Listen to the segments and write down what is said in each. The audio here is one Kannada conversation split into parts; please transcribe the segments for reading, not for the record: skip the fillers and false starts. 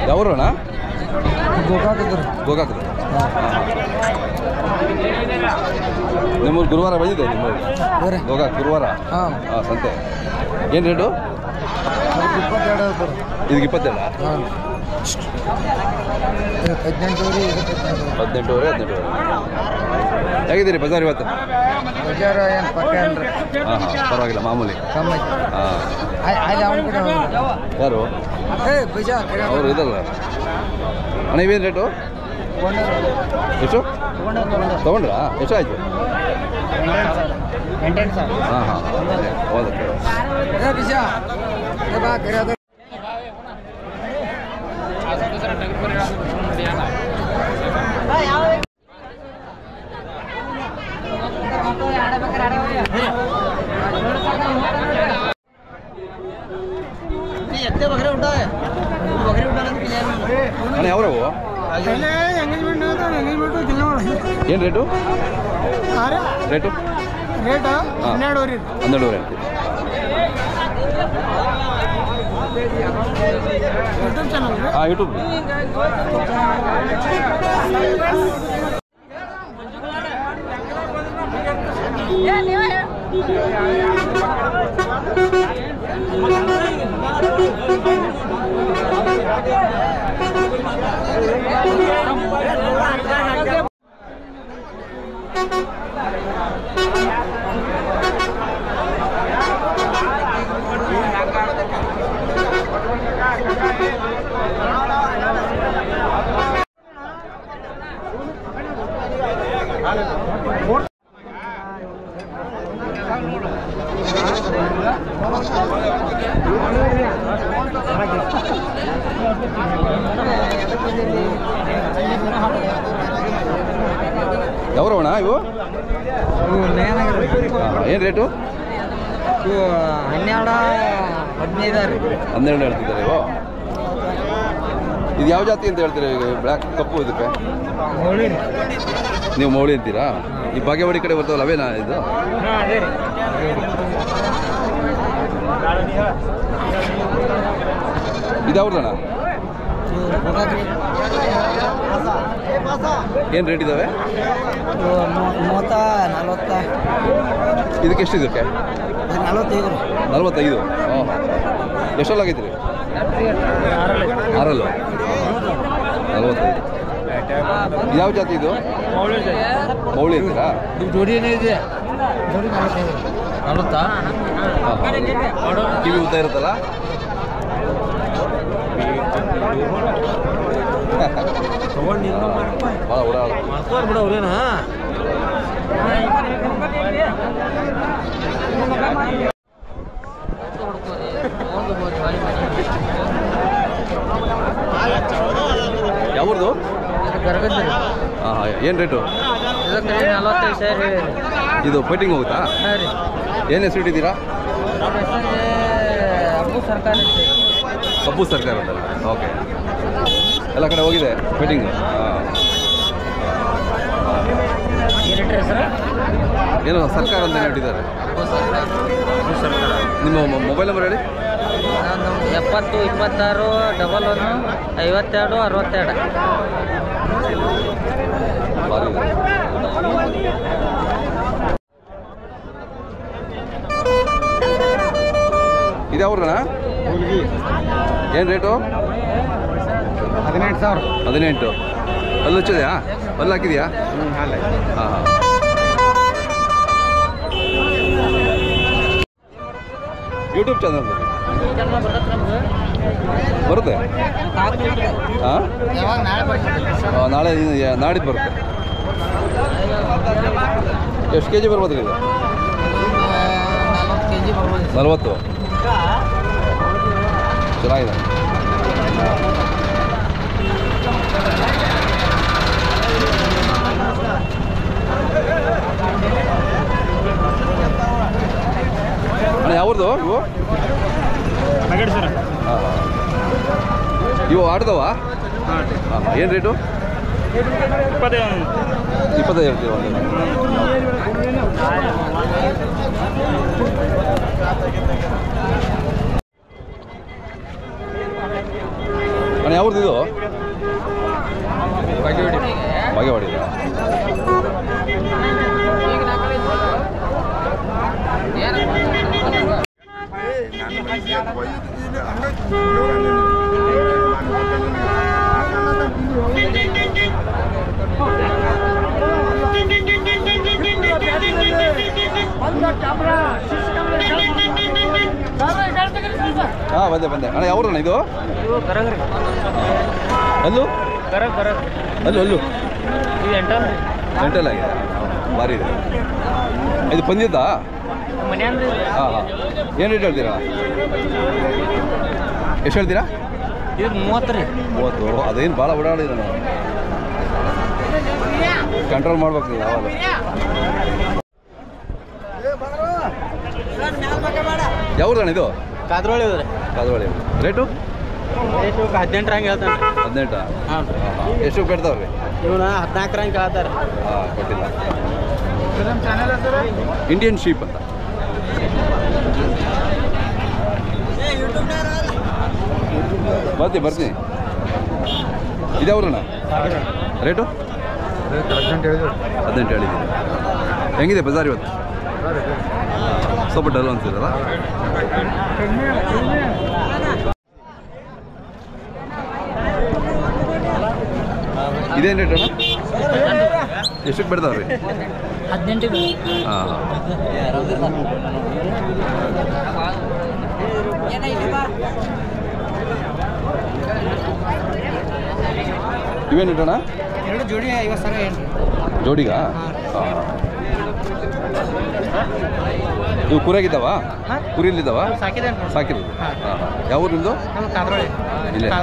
ಯಾವೂರಣ್ಣ? ಗೋಕಾಕದ. ನಿಮ್ಮೂರು ಗುರುವಾರ ಬಂದಿದೆ ನಿಮ್ಮೂರು ಗೋಕಾಕ್ ಗುರುವಾರ ಹಾಂ ಸಂತೆ ಏನು ರೇಟು? ಇದಕ್ಕೆ 22. 18 ಹೇಗಿದ್ದೀರಿ ಬಜಾರ್ ಇವತ್ತು? ಹಾಂ ಪರವಾಗಿಲ್ಲ ಮಾಮೂಲಿ. ಯಾರು ಅವರು ಇದಲ್ಲ ಅಣ್ಣ ಇವೇನು ರೇಟು? ಎಷ್ಟು ತೊಗೊಂಡ್ರಾ? ಎಷ್ಟು ಆಯಿತು? ಹಾಂ ಹಾಂ ಹೌದಕ್ಕೆ ಅಣ್ಣ ಯಾವ್ರವು? ಏನು ರೇಟು? ರೇಟು 12 ಹೇಳ್ತೀವಿ. ಹಾಂ ಯೂಟ್ಯೂಬ್ ಯಾವ್ರವಣ ಇವು? ಏನು ರೇಟು? 12 ಹೇಳ್ತಿದ್ದಾರೆ ಇವು. ಇದು ಯಾವ ಜಾತಿ ಅಂತ ಹೇಳ್ತೀರಾ? ಈಗ ಬ್ಲ್ಯಾಕ್ ಕಪ್ಪು ಇದಕ್ಕೆ ನೀವು ಮೌಳಿ ಅಂತೀರಾ? ಈ ಬಾಗೇವಾಡಿ ಕಡೆ ಬರ್ತಾವಲ್ಲ ಅವೇನಾ ಇದು? ಇದಾವ್ರದಣ್ಣ? ಏನು ರೇಟ್ ಇದ್ದಾವೆ? 30-40. ಇದಕ್ಕೆ ಎಷ್ಟು? ಇದಕ್ಕೆ 45. ಹಾಂ ಎಷ್ಟಲ್ಲಿ ಆಗೈತೆ ರೀ? 6 45. ಯಾವ ಜಾತಿ ಇದು? ಮೌಳಿ ಅಂತೀರಾ? ಜೋಡಿನೇ ಇದೆ. ಕಿವಿ ಉದ್ದ ಇರುತ್ತಲ್ಲ? ಭಾಳ ಬಿಡವ್ರೇನಾ? ಯಾವ್ದು? ಹಾಂ ಹಾಂ ಏನು ರೇಟು? 45,000. ಇದು ಫೈಟಿಂಗ್ ಹೋಗುತ್ತಾ? ಏನು ಹೆಸರು ಇಟ್ಟಿದ್ದೀರಾ? ಕಬ್ಬು ಸರ್ಕಾರ ಅಂತಲ್ಲ? ಓಕೆ ಎಲ್ಲ ಕಡೆ ಹೋಗಿದೆ ಫೈಟಿಂಗು. ಏನು ಸರ್ಕಾರ ಅಂತ ಹೇಳಿದ್ದಾರೆ. ನಿಮ್ಮ ಮೊಬೈಲ್ ನಂಬರ್ ಹೇಳಿ. 70 26 11 52 62. ಇದ್ಯಾವ್ರಣ್ಣ? ಏನು ರೇಟು? 18,000. 18. ಅಲ್ಲಿ ಹಚ್ಚಿದೆಯಾ? ಅಲ್ಲಿ ಹಾಕಿದೆಯಾ? ಹಾಂ ಹಾಂ. ಯೂಟ್ಯೂಬ್ ಚಾನಲ್ ಬರುತ್ತೆ? ಹಾಂ ನಾಳೆ ನಾಡಿದ್ದು ಬರುತ್ತೆ. ಎಷ್ಟು ಕೆ ಜಿ ಬರ್ಬೋದು ಇದು? 40. ಚೆನ್ನಾಗಿದೆ. ಅಣ್ಣ ಯಾವ್ದು ಇವು? ಇವು ಆಡ್ದವ? ಹಾಂ ಏನು ರೇಟು? 25 ಹೇಳ್ತೀವಿ ಒಂದು. ಅಣ್ಣ ಯಾವ್ದು ಇದು? ಬಾಗೇವಾಡಿ. ಹಾಂ ಬಂದೆ ಅಣ್ಣ ಯಾವ್ರಣ್ಣ ಇದು? ಅಲ್ಲೂ ಅಲ್ಲೂ ಎಂಟಲ್ ಆಗಿದೆ, ಭಾರಿ ಇದೆ. ಇದು ಪಂದ್ಯದ್ದಾ? ಹಾಂ ಏನು ರೇಟ್ ಹೇಳ್ತೀರಾ? ಎಷ್ಟು ಹೇಳ್ತೀರಾ? 30. ಅದೇನು ಭಾಳ ಓಡಾಡಿದ ನಾವು ಕಂಟ್ರೋಲ್ ಮಾಡ್ಬೇಕು ಯಾವಾಗ. ಯಾವ್ದಣ್ಣ ಇದು? ಕಾದ್ರೋಳಿ ರೇಟು? 18 ಹಂಗೆ ಹೇಳ್ತಾನೆ. 18? ಹಾಂ. ಎಷ್ಟು ಕಟ್ತಾವ್ರಿ? ಇವನ 14 ಹಂಗೆ ಹೇಳ್ತಾರೆ. ಹಾಂ ಕೊಟ್ಟಿಲ್ಲ. ಇಂಡಿಯನ್ ಶೀಪ್ ಅಂತ. ಬರ್ತೀನಿ. ಇದ್ಯಾವ್ರಣ್ಣ ರೇಟು? 18 ಹೇಳಿದ್ದೀನಿ. ಹೆಂಗಿದೆ ಬಜಾರ್ ಇವತ್ತು? ಸ್ವಲ್ಪ ಡಲ್ ಅನ್ಸಿದಲ್ಲ? ಇದೇನು ರೇಟ್ ಅಣ್ಣ? ಎಷ್ಟಕ್ಕೆ ಬಿಡ್ತಾವ್ರಿ? 18. ಹಾಂ. ಇವೇನು ಇಟ್ಟಣ? 2 ಜೋಡಿ 50,000 ಜೋಡಿಗಾ? ಹಾಂ. ಇವು ಕುರಿಯಾಗಿದ್ದಾವ? ಕುರಿಯಲ್ಲಿದ್ದಾವ? ಸಾಕಿರೋದು. ಹಾಂ. ಯಾವ ಊರಿಂದು? ಇಲ್ಲೇ. ಹಾಂ.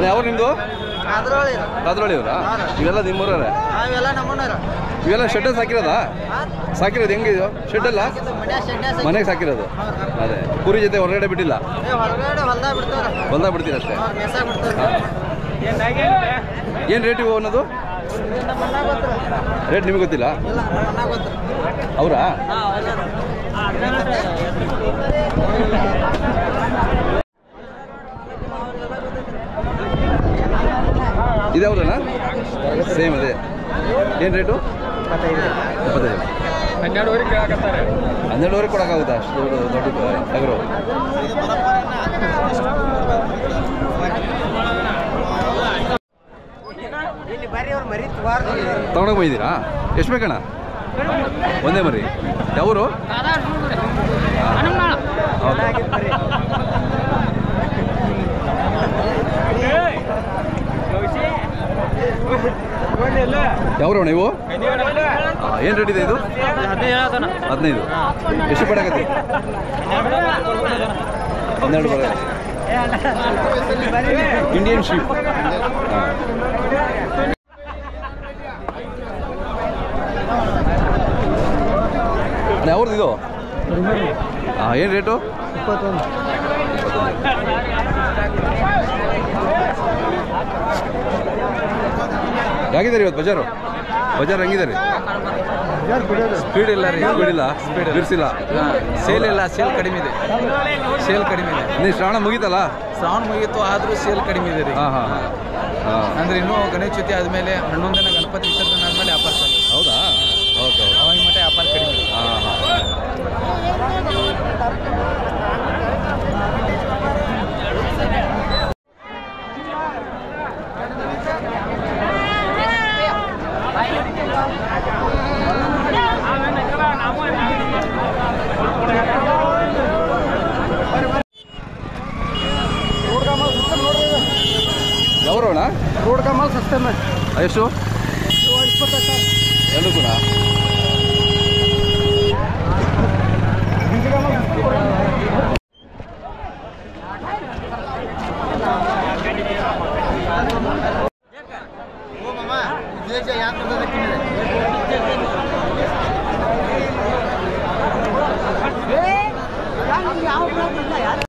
ಯಾವ ನಿಮ್ಮದು? ಕಾದ್ರೋಳಿ ಅವರಾ? ಇವೆಲ್ಲ ನಿಮ್ಮೂರೇ? ಇವೆಲ್ಲ ಶೆಡ್ ಸಾಕಿರೋದಾ? ಸಾಕಿರೋದು ಹೆಂಗಿದು ಶೆಡ್ಡಲ್ಲ? ಮನೆಗೆ ಸಾಕಿರೋದು. ಅದೇ ಕುರಿ ಜೊತೆ ಹೊರಗಡೆ ಬಿಟ್ಟಿಲ್ಲ? ಹೊಲ್ದಾಗ ಬಿಡ್ತೀರ ಅಷ್ಟೇ. ಏನು ರೇಟ್ ಇವು ಅನ್ನೋದು? ರೇಟ್ ನಿಮಗೆ ಗೊತ್ತಿಲ್ಲ? ಅವರಾ? ಇದ್ಯಾವ್ರಣ್ಣ? ಸೇಮ್ ಅದೇ. ಏನು ರೇಟು? 25. 12ವರೆಗೆ ಕೊಡೋಕ್ಕಾಗುತ್ತಾ? ಅಷ್ಟು ದೊಡ್ಡ ಟಗರು. ತಗೊಂಡೋಗಿ ಬಂದಿದ್ದೀರಾ? ಎಷ್ಟು ಬೇಕಣ್ಣ? ಒಂದೇ ಮರಿ. ಯಾವರು? ಹೌದಾ? ಯಾವ್ರಣ್ಣ ಇವು? ಏನು ರೇಟ್ ಇದೆ ಇದು? 15. ಎಷ್ಟು ಪಡಕತ್ತಿ? 12 ಬರ. Indian sheep. ಯಾವ್ದು ಇದು? ಏನು ರೇಟು? 21. ಹೇಗಿದ್ದಾರೆ ಇವತ್ತು ಬಜಾರು? ಹೆಂಗಿದ್ದಾರೆ? ಸ್ಪೀಡ್ ಇಲ್ಲ ರೀ. ಸ್ಪೀಡ್ ಬಿಡಿಸಿಲ್ಲ. ಸೇಲ್ ಇಲ್ಲ. ಸೇಲ್ ಕಡಿಮೆ ಇದೆ. ನೀವು ಶ್ರಾವಣ ಮುಗೀತಲ್ಲ? ಶ್ರಾವಣ ಮುಗೀತು, ಆದರೂ ಸೇಲ್ ಕಡಿಮೆ ಇದೆ ರೀ. ಹಾಂ. ಅಂದ್ರೆ ಇನ್ನೂ ಗಣೇಶ ಚತುರ್ಥಿ ಆದಮೇಲೆ 11 ದಿನ ಗಣಪತಿ ವಿಸರ್ಜನೆ ಆದಮೇಲೆ ವ್ಯಾಪಾರ ಚಾಲು. ಹೌದಾ? ಓಕೆ. ಅವಾಗ ಮಟ್ಟ ವ್ಯಾಪಾರ ಕಡಿಮೆ ಇದೆ. ಯಾವ್ರಣ್ಣ? रोड का माल सस्ते में। ಎಷ್ಟು? 25,000 ಎರಡು ಕೂಡ? ಯಾವ